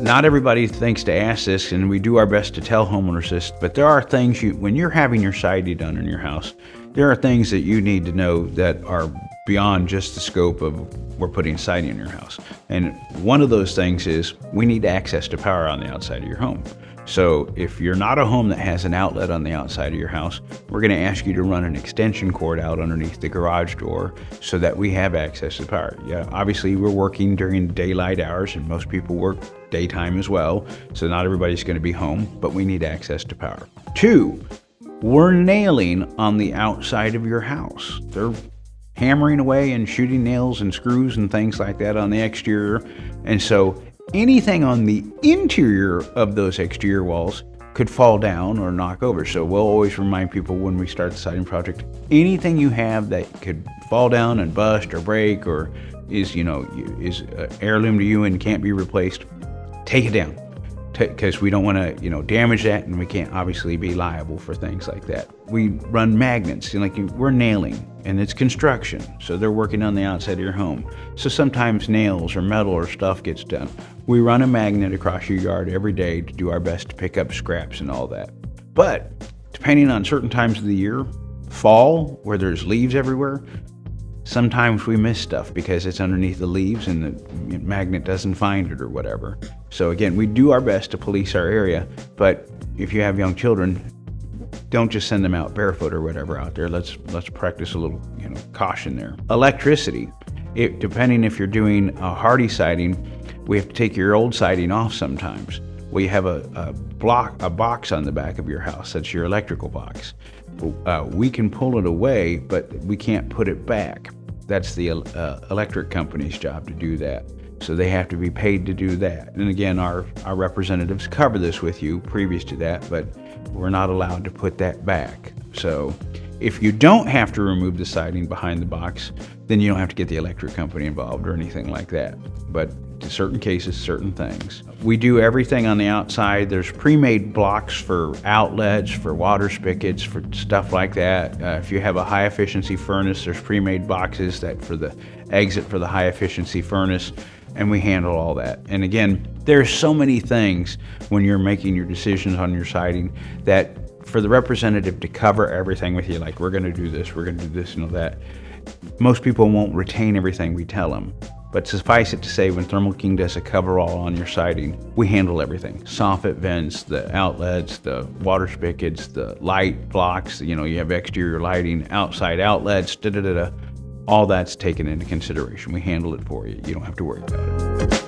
Not everybody thinks to ask this, and we do our best to tell homeowners this, but there are things when you're having your siding done in your house, there are things that you need to know that are beyond just the scope of we're putting siding in your house. And one of those things is we need access to power on the outside of your home. So if you're not a home that has an outlet on the outside of your house, we're going to ask you to run an extension cord out underneath the garage door so that we have access to power. Yeah, obviously we're working during daylight hours and most people work daytime as well. So not everybody's going to be home, but we need access to power. 2, we're nailing on the outside of your house. They're hammering away and shooting nails and screws and things like that on the exterior. And so anything on the interior of those exterior walls could fall down or knock over. So we'll always remind people when we start the siding project, anything you have that could fall down and bust or break or is heirloom to you and can't be replaced, take it down. Because we don't want to, damage that, and we can't obviously be liable for things like that. We run magnets, we're nailing, and it's construction, so they're working on the outside of your home. So sometimes nails or metal or stuff gets done. We run a magnet across your yard every day to do our best to pick up scraps and all that. But depending on certain times of the year, fall, where there's leaves everywhere, sometimes we miss stuff because it's underneath the leaves and the magnet doesn't find it or whatever. So again, we do our best to police our area, but if you have young children, don't just send them out barefoot or whatever out there. Let's practice a little, caution there. Electricity, depending if you're doing a hardy siding, we have to take your old siding off sometimes. Well, you have a box on the back of your house. That's your electrical box. We can pull it away, but we can't put it back. That's the electric company's job to do that. So they have to be paid to do that. And again, our representatives cover this with you previous to that, but we're not allowed to put that back. So if you don't have to remove the siding behind the box, then you don't have to get the electric company involved or anything like that. But to certain cases, certain things. We do everything on the outside. There's pre-made blocks for outlets, for water spigots, for stuff like that. If you have a high efficiency furnace, there's pre-made boxes that for the exit for the high efficiency furnace, and we handle all that. And again, there's so many things when you're making your decisions on your siding that for the representative to cover everything with you, like we're gonna do this, we're gonna do this and all that, most people won't retain everything we tell them. But suffice it to say, when Thermo King does a coverall on your siding, we handle everything. Soffit vents, the outlets, the water spigots, the light blocks, you have exterior lighting, outside outlets, all that's taken into consideration. We handle it for you. You don't have to worry about it.